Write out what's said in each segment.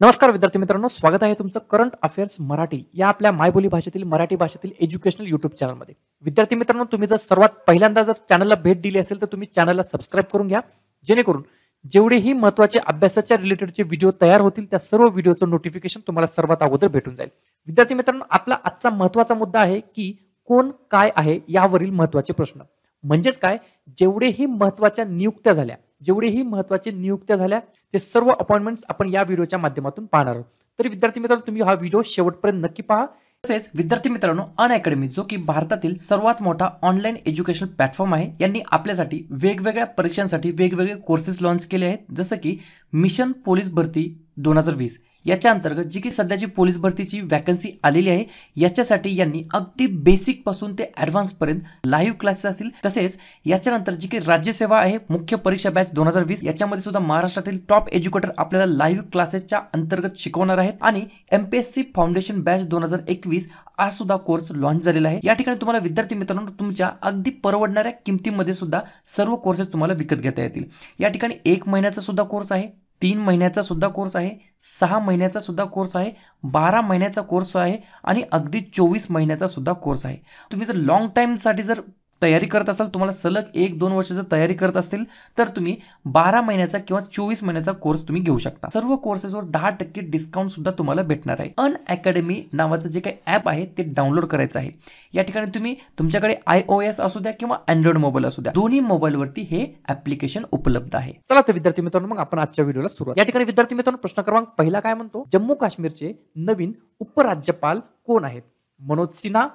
नमस्कार विद्यार्थी मित्रांनो, स्वागत आहे तुमचं करंट अफेअर्स मराठी या आपल्या मायबोली भाषेतील मराठी भाषेतील एज्युकेशनल यूट्यूब चॅनलमध्ये. विद्यार्थी मित्रांनो, तुम्ही जर सर्वात पहिल्यांदा चॅनलला भेट दिली असेल तर तुम्ही चॅनलला सबस्क्राईब करून घ्या, जेणेकरून जेवढेही महत्त्वाचे अभ्यासाच्या रिलेटेडचे व्हिडिओ तयार होतील त्या सर्व व्हिडिओचं नोटिफिकेशन तुम्हाला सर्वात अगोदर भेटून जाईल. विद्यार्थी मित्रांनो, आपला आजचा महत्त्वाचा मुद्दा आहे की कोण काय आहे यावरील महत्त्वाचे प्रश्न. म्हणजेच काय, जेवढेही महत्त्वाच्या नियुक्त्या झाल्या, जेवढेही महत्त्वाची नियुक्त्या झाल्या ते सर्व अपॉइंटमेंट्स आपण या व्हिडिओच्या माध्यमातून पाहणार आहोत. तर विद्यार्थी मित्रांनो, तुम्ही हा व्हिडिओ शेवटपर्यंत नक्की पहा. तसेच विद्यार्थी मित्रांनो, अनअकॅडमी जो की भारतातील सर्वात मोठा ऑनलाईन एज्युकेशन प्लॅटफॉर्म आहे, यांनी आपल्यासाठी वेगवेगळ्या परीक्षांसाठी वेगवेगळे कोर्सेस लॉन्च केले आहेत. जसं की मिशन पोलीस भरती 2020 याच्या अंतर्गत जी की सध्याची पोलीस भरतीची वॅकन्सी आलेली आहे, याच्यासाठी यांनी अगदी बेसिक पासून ते ॲडव्हान्स पर्यंत लाईव्ह क्लासेस असतील. तसेच याच्यानंतर जी की राज्यसेवा आहे मुख्य परीक्षा बॅच 2020 याच्यामध्ये सुद्धा महाराष्ट्रातील टॉप एज्युकेटर आपल्याला लाईव्ह क्लासेसच्या अंतर्गत शिकवणार आहेत. आणि एमपीएससी फाउंडेशन बॅच 2021 हा सुद्धा कोर्स लॉन्च झालेला आहे. या ठिकाणी तुम्हाला विद्यार्थी मित्रांनो तुमच्या अगदी परवडणाऱ्या किमतीमध्ये सुद्धा सर्व कोर्सेस तुम्हाला विकत घेता येतील. या ठिकाणी 1 महिन्याचा सुद्धा कोर्स आहे, 3 महिन्याचा सुद्धा कोर्स आहे, 6 महिन्याचा सुद्धा कोर्स आहे, 12 महिन्याचा कोर्स आहे आणि अगदी 24 महिन्याचा सुद्धा कोर्स आहे. तुम्ही जर लॉंग टाइम साठी जर तयारी करत असाल, तुम्हाला सलग 1-2 वर्ष जर तयारी करत असतील तर तुम्ही 12 महिन्याचा किंवा 24 महिन्याचा कोर्स तुम्ही घेऊ शकता. सर्व कोर्सेसवर 10% डिस्काउंट सुद्धा तुम्हाला भेटणार आहे. अनअकॅडमी नावाचं जे काही ॲप आहे ते डाउनलोड करायचं आहे. या ठिकाणी तुम्ही तुमच्याकडे iOS असू द्या किंवा अँड्रॉइड मोबाईल असू द्या, दोन्ही मोबाईलवरती हे ॲप्लिकेशन उपलब्ध आहे. चला तर विद्यार्थी मित्रांनो, मग आपण आजच्या व्हिडिओला सुरुवात. या ठिकाणी विद्यार्थी मित्रांनो, प्रश्न क्रमांक पहिला काय म्हणतो, जम्मू काश्मीरचे नवीन उपराज्यपाल कोण आहेत? मनोज सिन्हा,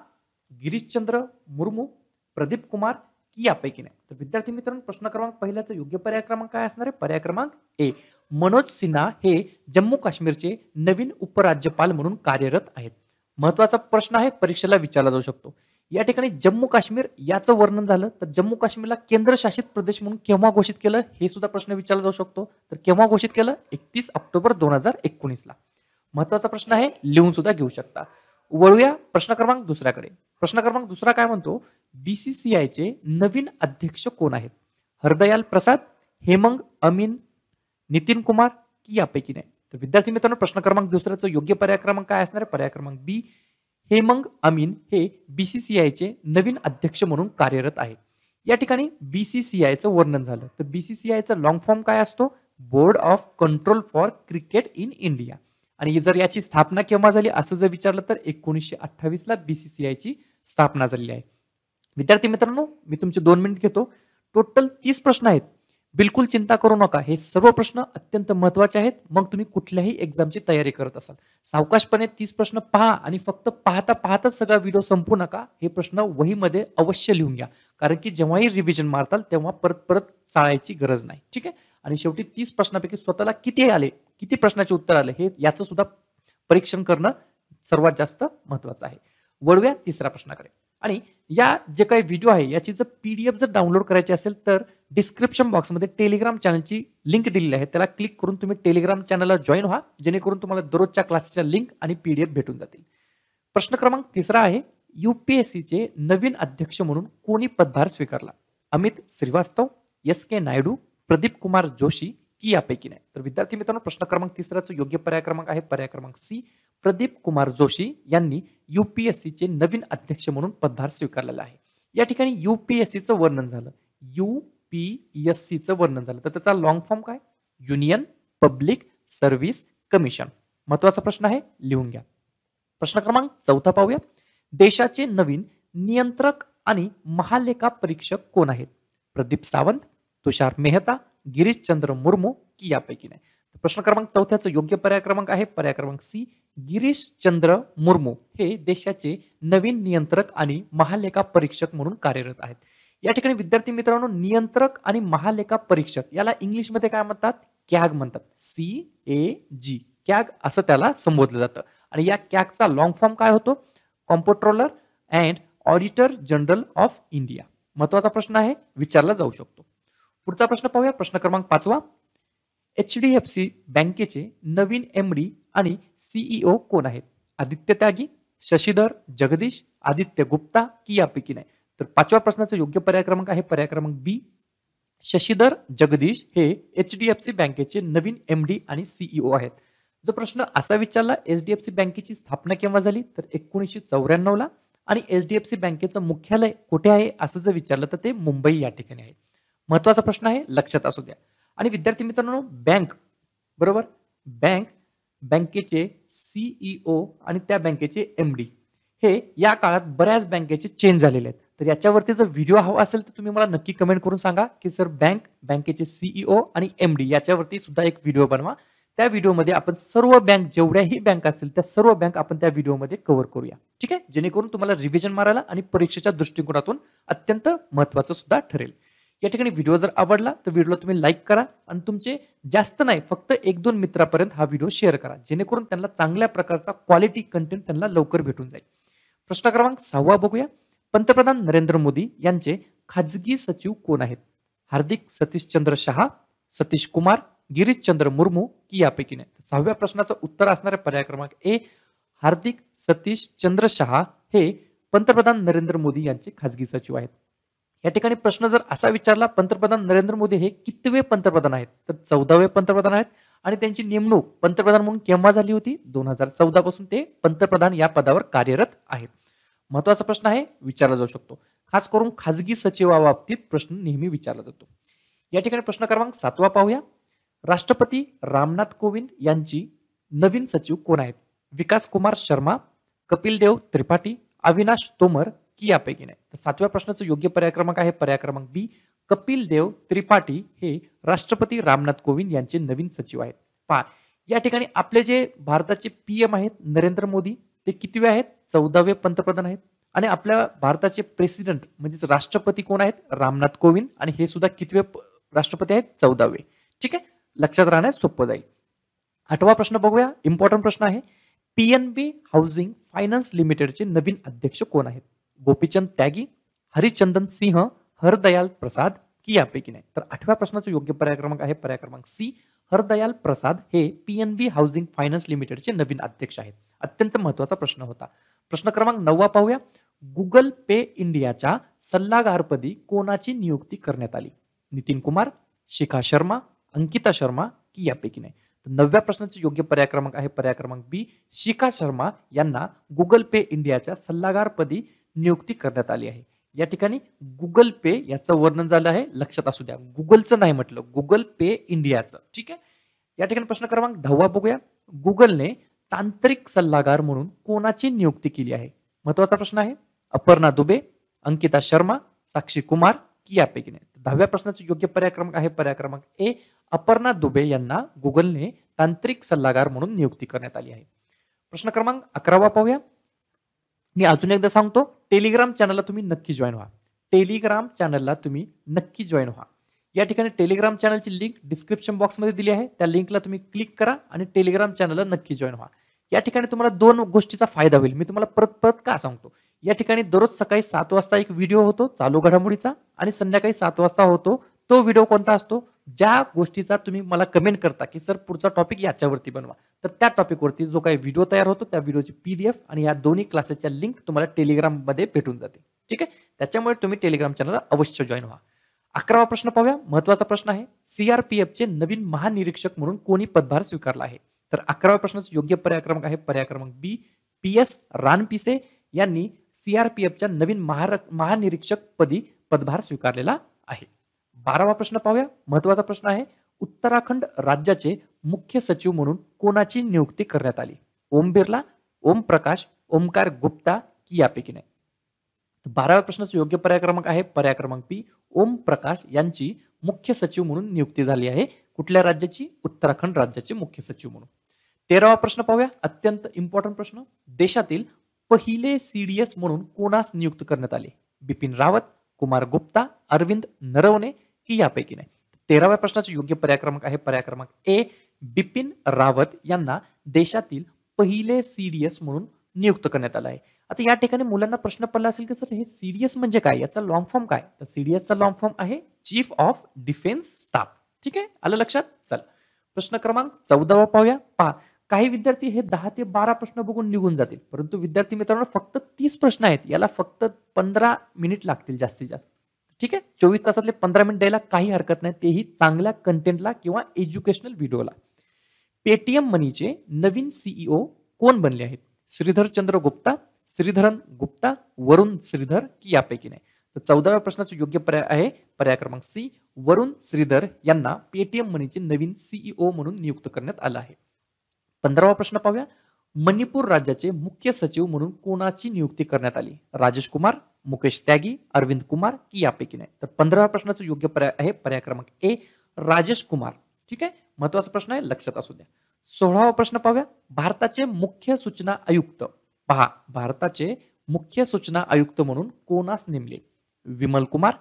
गिरीशचंद्र मुर्मू, प्रदीप कुमार की यापैकी नाही? तर विद्यार्थी मित्रांनो, प्रश्न क्रमांक पहिल्याचा योग्य पर्याय क्रमांक काय असणार आहे? पर्याय क्रमांक ए, मनोज सिन्हा हे जम्मू काश्मीरचे नवीन उपराज्यपाल म्हणून कार्यरत आहेत. महत्वाचा प्रश्न आहे, परीक्षेला विचारला जाऊ शकतो. या ठिकाणी जम्मू काश्मीर याचं वर्णन झालं तर जम्मू काश्मीरला केंद्रशासित प्रदेश म्हणून केव्हा घोषित केलं हे सुद्धा प्रश्न विचारला जाऊ शकतो. तर केव्हा घोषित केलं? 31 ऑक्टोबर 2019 ला. महत्वाचा प्रश्न आहे, लिहून सुद्धा घेऊ शकता. वळूया प्रश्न क्रमांक दुसऱ्याकडे. प्रश्न क्रमांक दुसरा काय म्हणतो, बीसीसीआयचे नवीन अध्यक्ष कोण आहेत? हरदयाल प्रसाद, हेमंग अमीन, नितीन कुमार की यापैकी नाही? तर विद्यार्थी मित्रांनो, प्रश्न क्रमांक दुसऱ्याचं योग्य पर्याय क्रमांक काय असणार आहे? पर्याय क्रमांक बी, हेमंग अमीन हे बीसीसीआयचे नवीन अध्यक्ष म्हणून कार्यरत आहेत. या ठिकाणी बीसीसीआयचं वर्णन झालं तर बीसीसीआयचा लॉंग फॉर्म काय असतो? Board of control for cricket in India. आणि जर याची स्थापना केव्हा झाली असं जर विचारलं तर 1928 ला बीसीसीआयची स्थापना झालेली आहे. विद्यार्थी मित्रांनो, मी तुमचे 2 मिनिट घेतो. टोटल 30 प्रश्न आहेत. बिलकुल चिंता करू नका, हे सर्व प्रश्न अत्यंत महत्त्वाचे आहेत. मग तुम्ही कुठल्याही एक्झामची तयारी करत असाल, सावकाशपणे 30 प्रश्न पहा आणि फक्त पाहता पाहताच सगळा व्हिडिओ संपू नका. हे प्रश्न वहीमध्ये अवश्य लिहून घ्या, कारण की जेव्हाही रिव्हिजन मारताल तेव्हा परत परत चाळायची गरज नाही. ठीक आहे. आणि शेवटी 30 प्रश्नापैकी स्वतःला किती आले, किती प्रश्नाचे उत्तर आले हे याचं सुद्धा परीक्षण करणं सर्वात जास्त महत्त्वाचं आहे. वळूया तिसऱ्या प्रश्नाकडे. आणि या जे काही व्हिडिओ आहे याची जर पीडीएफ जर डाउनलोड करायची असेल तर डिस्क्रिप्शन बॉक्समध्ये टेलिग्राम चॅनलची लिंक दिलेली आहे, त्याला क्लिक करून तुम्ही टेलिग्राम चॅनलला जॉईन व्हा, जेणेकरून तुम्हाला दररोजच्या क्लासच्या लिंक आणि पीडीएफ भेटून जातील. प्रश्न क्रमांक तिसरा आहे, यूपीएससीचे नवीन अध्यक्ष म्हणून कोणी पदभार स्वीकारला? अमित श्रीवास्तव, एस के नायडू, प्रदीप कुमार जोशी की यापैकी नाही? तर विद्यार्थी मित्रांनो, प्रश्न क्रमांक तिसराचा योग्य पर्याय क्रमांक आहे पर्याय क्रमांक सी, प्रदीप कुमार जोशी यांनी यूपीएससीचे नवीन अध्यक्ष म्हणून पदभार स्वीकारलेला आहे. या ठिकाणी यूपीएससीचं वर्णन झालं, यूपीएससीचं वर्णन झालं तर त्याचा लॉंग फॉर्म काय? Union public service commission. महत्वाचा प्रश्न आहे, लिहून घ्या. प्रश्न क्रमांक चौथा पाहूया. देशाचे नवीन नियंत्रक आणि महालेखा परीक्षक कोण आहेत? प्रदीप सावंत, तुषार मेहता, गिरीशचंद्र मुर्मू की यापैकी नाही? प्रश्न क्रमांक चौथ्याचं योग्य पर्याय क्रमांक आहे पर्याय क्रमांक सी, गिरीशचंद्र मुर्मू हे देशाचे नवीन नियंत्रक आणि महालेखा परीक्षक म्हणून कार्यरत आहेत. या ठिकाणी विद्यार्थी मित्रांनो, नियंत्रक आणि महालेखा परीक्षक याला इंग्लिशमध्ये काय म्हणतात? कॅग म्हणतात. CAG, कॅग असं त्याला संबोधलं जातं. आणि या कॅगचा लॉंग फॉर्म काय होतो? Comptroller and auditor general of India. महत्वाचा प्रश्न आहे, विचारला जाऊ शकतो. पुढचा प्रश्न पाहूया. प्रश्न क्रमांक 5वा. HDFC बँकेचे नवीन MD आणि CEO कोण आहेत? आदित्य त्यागी, शशीधर जगदीश, आदित्य गुप्ता की यापैकी नाही? तर 5व्या प्रश्नाचा योग्य पर्याय क्रमांक आहे पर्याय क्रमांक बी, शशीधर जगदीश हे HDFC बँकेचे नवीन MD आणि CEO आहेत. जो प्रश्न असा विचारला एचडीएफसी बँकेची स्थापना केव्हा झाली तर 1994 ला आणि एचडीएफसी बँकेचं मुख्यालय कुठे आहे असं जर विचारलं तर ते मुंबई या ठिकाणी आहे. महत्वाचा प्रश्न आहे, लक्षात असू द्या. आणि विद्यार्थी मित्रांनो, बँक बरोबर, बँक, बँकेचे सीईओ आणि त्या बँकेचे एमडी हे या काळात बऱ्याच बँकेचे चेंज झालेले आहेत. तर याच्यावरती जर व्हिडिओ हवा असेल तर तुम्ही मला नक्की कमेंट करून सांगा की सर बँकेचे सीईओ आणि एमडी याच्यावरती सुद्धा एक व्हिडिओ बनवा. त्या व्हिडिओमध्ये आपण सर्व बँक, जेवढ्याही बँक असतील त्या सर्व बँक आपण त्या व्हिडिओमध्ये कव्हर करूया. ठीक आहे, जेणेकरून तुम्हाला रिव्हिजन मारायला आणि परीक्षेच्या दृष्टिकोनातून अत्यंत महत्त्वाचं सुद्धा ठरेल. या ठिकाणी व्हिडिओ जर आवडला तर व्हिडिओला तुम्ही लाईक करा आणि तुमचे जास्त नाही फक्त 1-2 मित्रापर्यंत हा व्हिडिओ शेअर करा, जेणेकरून त्यांना चांगल्या प्रकारचा क्वालिटी कंटेंट त्यांना लवकर भेटून जाईल. प्रश्न क्रमांक 6 बघूया. पंतप्रधान नरेंद्र मोदी यांचे खाजगी सचिव कोण आहेत? हार्दिक सतीशचंद्र शहा, सतीश कुमार, गिरीशचंद्र मुर्मू की यापैकी नाही? 6व्या प्रश्नाचं उत्तर असणारे पर्याय क्रमांक ए, हार्दिक सतीश चंद्र शहा हे पंतप्रधान नरेंद्र मोदी यांचे खाजगी सचिव आहेत. या ठिकाणी प्रश्न जर असा विचारला पंतप्रधान नरेंद्र मोदी हे कितवे पंतप्रधान आहेत तर 14वे पंतप्रधान आहेत आणि त्यांची नेमणूक पंतप्रधान म्हणून केव्हा झाली होती? 2014 पासून ते पंतप्रधान या पदावर कार्यरत आहेत. महत्वाचा प्रश्न आहे, विचारला जाऊ शकतो. खास करून खाजगी सचिवाबाबतीत प्रश्न नेहमी विचारला जातो. या ठिकाणी प्रश्न क्रमांक 7 पाहूया. राष्ट्रपती रामनाथ कोविंद यांची नवीन सचिव कोण आहेत? विकास कुमार शर्मा, कपिल देव त्रिपाठी, अविनाश तोमर की यापैकी नाही? तर 7व्या प्रश्नाचं योग्य पर्याय क्रमांक आहे पर्याय क्रमांक बी, कपिल देव त्रिपाठी हे राष्ट्रपती रामनाथ कोविंद यांचे नवीन सचिव आहेत. पहा, या ठिकाणी आपले जे भारताचे पीएम आहेत नरेंद्र मोदी ते कितवे आहेत? 14वे पंतप्रधान आहेत. आणि आपल्या भारताचे प्रेसिडेंट म्हणजेच राष्ट्रपती कोण आहेत? रामनाथ कोविंद, आणि हे सुद्धा कितवे राष्ट्रपती आहेत? 14वे. ठीक आहे, लक्षात राहण्यास सोपं जाईल. 8वा प्रश्न बघूया, इम्पॉर्टंट प्रश्न आहे. पीएनबी हाऊसिंग फायनान्स लिमिटेडचे नवीन अध्यक्ष कोण आहेत? गोपीचंद त्यागी, हरिचंदन सिंह, हरदयाल प्रसाद की यापैकी नाही? तर 8व्या प्रश्नाचं योग्य पर्याय क्रमांक आहे पर्याय क्रमांक सी, हरदयाल प्रसाद हे पीएनबी हाऊसिंग फायनान्स लिमिटेडचे नवीन अध्यक्ष आहेत. अत्यंत महत्वाचा प्रश्न होता. प्रश्न क्रमांक 9 पाहूया. गुगल पे इंडियाच्या सल्लागारपदी कोणाची नियुक्ती करण्यात आली? नितीन कुमार, शिखा शर्मा, अंकिता शर्मा की यापैकी नाही? तर 9व्या प्रश्नाचे योग्य पर्याय क्रमांक आहे पर्याय क्रमांक बी, शिखा शर्मा यांना गुगल पे इंडियाच्या सल्लागारपदी नियुक्ती करण्यात आली आहे. या ठिकाणी गुगल पे याचं वर्णन झालं आहे, लक्षात असू द्या, गुगलचं नाही म्हटलं, गुगल पे इंडियाचं. ठीक आहे. या ठिकाणी प्रश्न क्रमांक 10 बघूया. गुगलने तांत्रिक सल्लागार म्हणून कोणाची नियुक्ती केली आहे? महत्वाचा प्रश्न आहे. अपर्णा दुबे, अंकिता शर्मा, साक्षी कुमार की यापैकी नाही? 10व्या प्रश्नाचे योग्य पर्याय क्रमांक आहे पर्याय क्रमांक ए, अपर्णा दुबे यांना गुगलने तांत्रिक सल्लागार म्हणून नियुक्ती करण्यात आली आहे. प्रश्न क्रमांक 11 पाहूया. मी अजून एकदा सांगतो, टेलिग्राम चॅनलला तुम्ही नक्की जॉईन व्हा. टेलिग्राम चॅनलला तुम्ही नक्की जॉईन व्हा. या ठिकाणी टेलिग्राम चॅनलची लिंक डिस्क्रिप्शन बॉक्समध्ये दिली आहे. त्या लिंकला तुम्ही क्लिक करा आणि टेलिग्राम चॅनलला नक्की जॉईन व्हा. या ठिकाणी तुम्हाला 2 गोष्टीचा फायदा होईल. मी तुम्हाला परत परत का सांगतो, या ठिकाणी दररोज सकाळी 7 वाजता एक व्हिडिओ होतो चालू घडामोडीचा आणि संध्याकाळी 7 वाजता होतो. तो व्हिडिओ कोणता असतो? ज्या गोष्टीचा तुम्ही मला कमेंट करता की सर पुढचा टॉपिक याच्यावरती बनवा, तर त्या टॉपिकवरती जो काही व्हिडिओ तयार होतो त्या व्हिडिओची पीडीएफ आणि या दोन्ही क्लासेसच्या लिंक तुम्हाला टेलिग्राममध्ये भेटून जाते. ठीक आहे, त्याच्यामुळे तुम्ही टेलिग्राम चॅनलला अवश्य जॉईन व्हा. 11वा प्रश्न पाहूया. महत्वाचा प्रश्न आहे. सीआरपीएफचे नवीन महानिरीक्षक म्हणून कोणी पदभार स्वीकारला आहे? तर 11व्या प्रश्नाचा योग्य पर्याय क्रमांक आहे पर्याय क्रमांक बी, पीएस रानपिसे यांनी सीआरपीएफच्या नवीन महानिरीक्षक पदी पदभार स्वीकारलेला आहे. 12वा प्रश्न पाहूया. महत्वाचा प्रश्न आहे. उत्तराखंड राज्याचे मुख्य सचिव म्हणून कोणाची नियुक्ती करण्यात आली? ओम बिर्ला, ओम प्रकाश, ओमकार गुप्ता की यापैकी नाही? 12व्या प्रश्नाचा योग्य पर्याय क्रमांक आहे पर्याय क्रमांक बी, ओम प्रकाश यांची मुख्य सचिव म्हणून नियुक्ती झाली आहे. कुठल्या राज्याची? उत्तराखंड राज्याचे मुख्य सचिव म्हणून. 13वा प्रश्न पाहूया. अत्यंत इम्पॉर्टंट प्रश्न. देशातील पहिले सीडीएस म्हणून कोणास नियुक्त करण्यात आले? बिपिन रावत, कुमार गुप्ता, अरविंद नरवणे की यापैकी नाही? 13व्या प्रश्नाचा योग्य पर्याय क्रमांक आहे पर्याय क्रमांक ए, बिपिन रावत यांना देशातील पहिले सीडीएस म्हणून नियुक्त करण्यात आलं आहे. आता या ठिकाणी मुलांना प्रश्न पडला असेल की सर हे सीडीएस म्हणजे काय, याचा लॉंग फॉर्म काय? तर सीडीएसचा लॉंग फॉर्म आहे चीफ ऑफ डिफेन्स स्टाफ. ठीक आहे, आलं लक्षात? चला प्रश्न क्रमांक 14 पाहूया. पहा, काही विद्यार्थी हे 10 ते 12 प्रश्न बघून निघून जातील, परंतु विद्यार्थी मित्रांनो फक्त 30 प्रश्न आहेत, याला फक्त 15 मिनिट लागतील जास्तीत जास्त. ठीक आहे, 24 तासातले 15 मिनिट द्यायला काही हरकत नाही, तेही चांगल्या कंटेंटला किंवा एज्युकेशनल व्हिडिओला. पेटीएम मनीचे नवीन सीईओ कोण बनले आहेत? श्रीधर चंद्र गुप्ता, श्रीधरन गुप्ता, वरुण श्रीधर की यापैकी नाही? तर 14व्या प्रश्नाचं योग्य पर्याय आहे पर्याय क्रमांक सी, वरुण श्रीधर यांना पेटीएम मनीचे नवीन सीईओ म्हणून नियुक्त करण्यात आलं आहे. 15वा प्रश्न पाहूया. मणिपूर राज्याचे मुख्य सचिव म्हणून कोणाची नियुक्ती करण्यात आली? राजेश कुमार, मुकेश त्यागी, अरविंद कुमार की यापैकी नाही? तर 15व्या प्रश्नाचं योग्य पर्याय आहे पर्याय क्रमांक ए, राजेश कुमार. ठीक आहे, महत्वाचा प्रश्न आहे, लक्षात असू द्या. 16वा प्रश्न पाहूया. भारताचे मुख्य सूचना आयुक्त, पहा, भारताचे मुख्य सूचना आयुक्त म्हणून कोणास नेमले? विमल कुमार,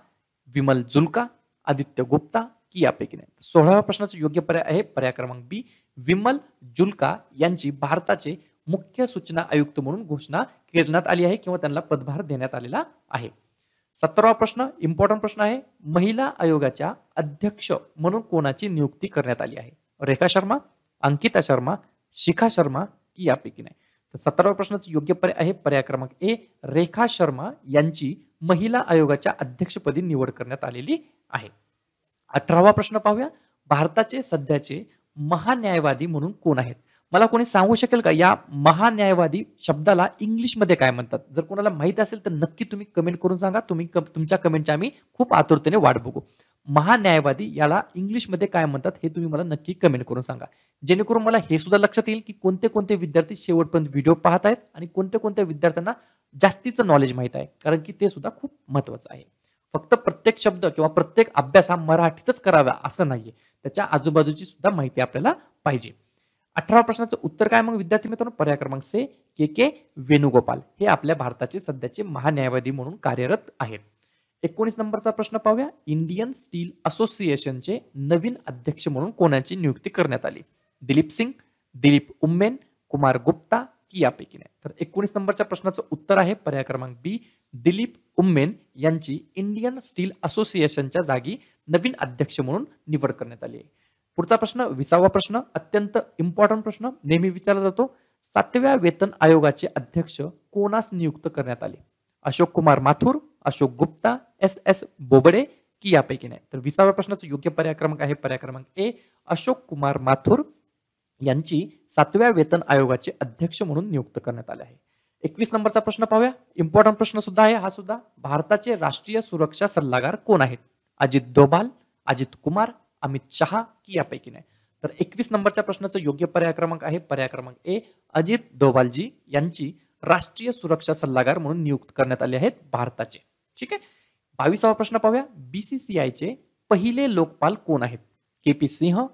विमल जुल्का, आदित्य गुप्ता की यापैकी नाही? 16व्या प्रश्नाचं योग्य पर्याय आहे पर्याय क्रमांक बी, विमल जुल्का यांची भारताचे मुख्य सूचना आयुक्त म्हणून घोषणा करण्यात आली आहे किंवा त्यांना पदभार देण्यात आलेला आहे. 17वा प्रश्न इम्पॉर्टंट प्रश्न आहे. महिला आयोगाच्या अध्यक्ष म्हणून कोणाची नियुक्ती करण्यात आली आहे? रेखा शर्मा, अंकिता शर्मा, शिखा शर्मा की यापैकी नाही? तर 17व्या प्रश्नाचं योग्य पर्याय आहे पर्याय क्रमांक ए, रेखा शर्मा यांची महिला आयोगाच्या अध्यक्षपदी निवड करण्यात आलेली आहे. 18वा प्रश्न पाहूया. भारताचे सध्याचे महान्यायवादी म्हणून कोण आहेत? मला कोणी सांगू शकेल का या महान्यायवादी शब्दाला इंग्लिशमध्ये काय म्हणतात? जर कोणाला माहित असेल तर नक्की तुम्ही कमेंट करून सांगा. तुमच्या कमेंटची आम्ही खूप आतुरतेने वाट बघू. महान्यायवादी याला इंग्लिशमध्ये काय म्हणतात हे तुम्ही मला नक्की कमेंट करून सांगा, जेणेकरून मला हे सुद्धा लक्षात येईल की कोणते कोणते विद्यार्थी शेवटपर्यंत व्हिडिओ पाहत आहेत आणि कोणत्या कोणत्या विद्यार्थ्यांना जास्तीचं नॉलेज माहित आहे, कारण की ते सुद्धा खूप महत्वाचं आहे. फक्त प्रत्येक शब्द किंवा प्रत्येक अभ्यास हा मराठीतच करावा असं नाहीये, त्याच्या आजूबाजूची सुद्धा माहिती आपल्याला पाहिजे. 18 प्रश्नाचं उत्तर काय मग विद्यार्थी मित्रांनो? पर्याय क्रमांक से, के के वेणुगोपाल हे आपल्या भारताचे सध्याचे महान्यायवादी म्हणून कार्यरत आहेत. 19 नंबरचा प्रश्न पाहूया. इंडियन स्टील असोसिएशनचे नवीन अध्यक्ष म्हणून कोणाची नियुक्ती करण्यात आली? दिलीप सिंग, दिलीप उम्मेन, कुमार गुप्ता की यापैकी नाही? तर 19 नंबरच्या प्रश्नाचं उत्तर आहे पर्याय क्रमांक बी, दिलीप उम्मेन यांची इंडियन स्टील असोसिएशनच्या जागी नवीन अध्यक्ष म्हणून निवड करण्यात आली आहे. पुढचा प्रश्न 20वा प्रश्न अत्यंत इम्पॉर्टंट प्रश्न नेहमी विचारला जातो. 7व्या वेतन आयोगाचे अध्यक्ष कोणास नियुक्त करण्यात आले? अशोक कुमार माथुर, अशोक गुप्ता, एस एस बोबडे की यापैकी नाही? तर 20व्या प्रश्नाचा योग्य पर्याय क्रमांक आहे पर्याय क्रमांक ए, अशोक कुमार माथुर यांची 7व्या वेतन आयोगाचे अध्यक्ष म्हणून नियुक्त करण्यात आले आहे. 21 नंबरचा प्रश्न पाहूया. इम्पॉर्टंट प्रश्न सुद्धा आहे हा सुद्धा. भारताचे राष्ट्रीय सुरक्षा सल्लागार कोण आहेत? अजित डोभाल, अजित कुमार, अमित शहा की यापैकी नाही? तर 21 नंबरच्या प्रश्नाचा योग्य पर्याय क्रमांक आहे पर्याय क्रमांक ए, अजित डोभालजी यांची राष्ट्रीय सुरक्षा सल्लागार म्हणून नियुक्त करण्यात आले आहेत भारताचे. ठीक आहे. 22वा प्रश्न पाहूया. बीसीसीआयचे पहिले लोकपाल कोण आहेत? के पी सिंह,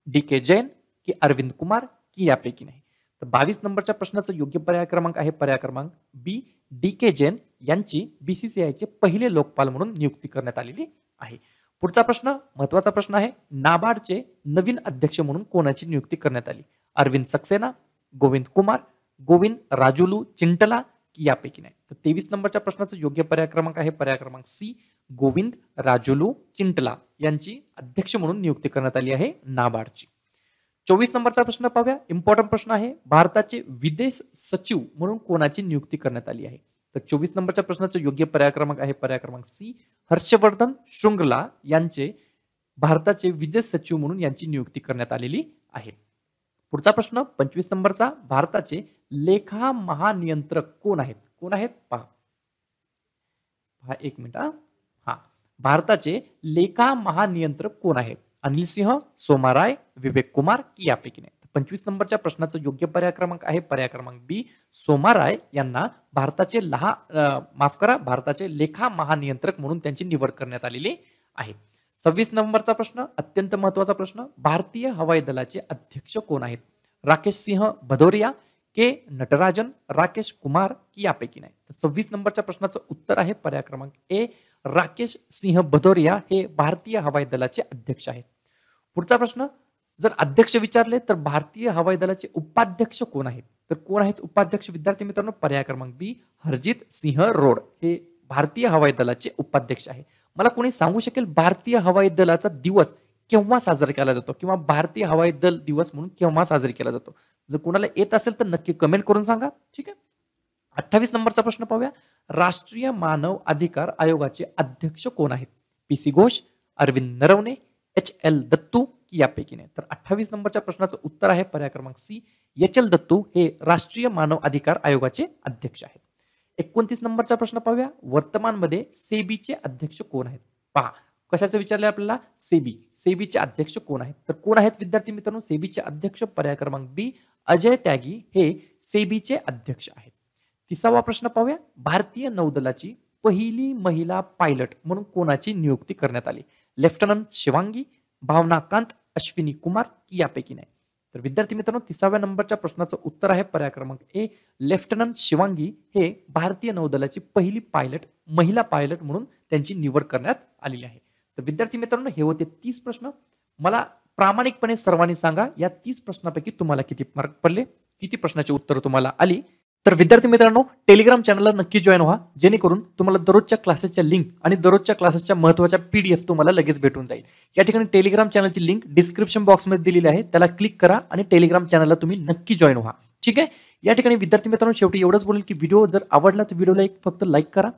डी के जैन की अरविंद कुमार की यापैकी नाही? तर 22 नंबरच्या प्रश्नाचा योग्य पर्याय क्रमांक आहे पर्याय क्रमांक बी, डी के जैन यांची बीसीसीआयचे पहिले लोकपाल म्हणून नियुक्ती करण्यात आलेली आहे. पुढचा प्रश्न महत्वाचा प्रश्न आहे. नाबार्डचे नवीन अध्यक्ष म्हणून कोणाची नियुक्ती करण्यात आली? अरविंद सक्सेना, गोविंद कुमार, गोविंद राजुलू चिंटला की यापैकी नाही? तर 23 नंबरच्या प्रश्नाचा योग्य पर्याय क्रमांक आहे पर्याय क्रमांक सी, गोविंद राजुलू चिंटला यांची अध्यक्ष म्हणून नियुक्ती करण्यात आली आहे नाबार्डची. 24 नंबरचा प्रश्न पाहूया. इम्पॉर्टंट प्रश्न आहे. भारताचे विदेश सचिव म्हणून कोणाची नियुक्ती करण्यात आली आहे? तर 24 नंबरच्या प्रश्नाचा योग्य पर्याय क्रमांक आहे पर्याय क्रमांक सी, हर्षवर्धन श्रृंगला यांचे भारताचे विदेश सचिव म्हणून यांची नियुक्ती करण्यात आलेली आहे. पुढचा प्रश्न 25 नंबरचा. भारताचे लेखा महानियंत्रक कोण आहेत? कोण आहेत पहा, एक मिनिट. हा, भारताचे लेखा महानियंत्रक कोण आहेत? अनिल सिंह, सोमा राय, विवेक कुमार की यापैकी नाही? 25 नंबरच्या प्रश्नाचा योग्य पर्याय क्रमांक आहे पर्याय क्रमांक बी, सोमा राय यांना भारताचे भारताचे लेखा महानियंत्रक म्हणून त्यांची निवड करण्यात आलेली आहे. 26 नंबरचा प्रश्न अत्यंत महत्वाचा प्रश्न. भारतीय हवाई दलाचे अध्यक्ष कोण आहेत? राकेश सिंह भदौरिया, के नटराजन, राकेश कुमार की यापैकी नाही? 26 नंबरच्या प्रश्नाचं उत्तर आहे पर्याय क्रमांक ए, राकेश सिंह भदौरिया हे भारतीय हवाई दलाचे अध्यक्ष आहेत. पुढचा प्रश्न, जर अध्यक्ष विचारले तर भारतीय हवाई दलाचे उपाध्यक्ष कोण आहेत? तर कोण आहेत उपाध्यक्ष विद्यार्थी मित्रांनो? पर्याय क्रमांक बी, हरजीत सिंह रोड हे भारतीय हवाई दलाचे उपाध्यक्ष आहे. मला कोणी सांगू शकेल भारतीय हवाई दलाचा दिवस केव्हा साजरा केला जातो किंवा भारतीय हवाई दल दिवस म्हणून केव्हा साजरा केला जातो? जर कोणाला येत असेल तर नक्की कमेंट करून सांगा. ठीक आहे. 28 नंबरचा प्रश्न पाहूया. राष्ट्रीय मानव अधिकार आयोगाचे अध्यक्ष कोण आहेत? P C Ghosh, Arvind Narwane, H L Dattu की यापैकी नाही? तर 28 नंबरच्या प्रश्नाचं उत्तर आहे पर्याय क्रमांक सी, एच.एल. दत्तू हे राष्ट्रीय मानव अधिकार आयोगाचे अध्यक्ष आहेत. 29 नंबरचा प्रश्न पाहूया. वर्तमानमध्ये सेबीचे अध्यक्ष कोण आहेत? पहा, कशाचं विचारले आपल्याला? सेबीचे अध्यक्ष कोण आहेत? तर कोण आहेत विद्यार्थी मित्रांनो? सेबीचे अध्यक्ष पर्याय क्रमांक बी, अजय त्यागी हे सेबीचे अध्यक्ष आहेत. 30वा प्रश्न पाहूया. भारतीय नौदलाची पहिली महिला पायलट म्हणून कोणाची नियुक्ती करण्यात आली? लेफ्टनंट शिवांगी, भावनाकांत, अश्विनी कुमार की यापैकी नाही? तर विद्यार्थी मित्रांनो 30व्या नंबरच्या प्रश्नाचं उत्तर आहे पर्याय क्रमांक ए, लेफ्टनंट शिवांगी हे भारतीय नौदलाची पहिली पायलट, महिला पायलट म्हणून त्यांची निवड करण्यात आलेली आहे. तर विद्यार्थी मित्रांनो हे होते 30 प्रश्न. मला प्रामाणिकपणे सर्वांनी सांगा, या 30 प्रश्नापैकी तुम्हाला किती मार्क पडले, किती प्रश्नाची उत्तर तुम्हाला आली? तर विद्यार्थी मित्रांनो टेलिग्राम चॅनलला नक्की जॉईन व्हा, जेणेकरून तुम्हाला दररोजच्या क्लासेसच्या लिंक आणि दररोजच्या क्लासेसच्या महत्त्वाच्या PDF तुम्हाला लगेच भेटून जाईल. या ठिकाणी टेलिग्राम चॅनलची लिंक डिस्क्रिप्शन बॉक्समध्ये दिलेली आहे, त्याला क्लिक करा आणि टेलिग्राम चॅनलला तुम्ही नक्की जॉईन व्हा. ठीक आहे. या ठिकाणी विद्यार्थी मित्रांनो शेवटी एवढंच बोलेल की व्हिडिओ जर आवडला तर व्हिडिओला फक्त लाईक करा,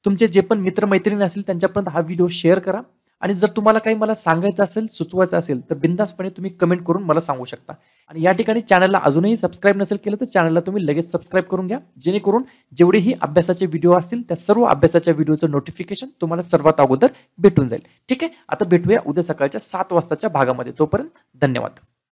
तुमचे जे पण मित्रमैत्रिणी असतील त्यांच्यापर्यंत हा व्हिडिओ शेअर करा आणि जर तुम्हाला काही मला सांगायचं असेल, सुचवायचं असेल तर बिनधास्तपणे तुम्ही कमेंट करून मला सांगू शकता. आणि या ठिकाणी चॅनलला अजूनही सबस्क्राईब नसेल केलं तर चॅनलला तुम्ही लगेच सबस्क्राईब करून घ्या, जेणेकरून जेवढेही अभ्यासाचे व्हिडिओ असतील त्या सर्व अभ्यासाच्या व्हिडिओचं नोटिफिकेशन तुम्हाला सर्वात अगोदर भेटून जाईल. ठीक आहे. आता भेटूया उद्या सकाळच्या 7 वाजताच्या भागामध्ये. तोपर्यंत धन्यवाद.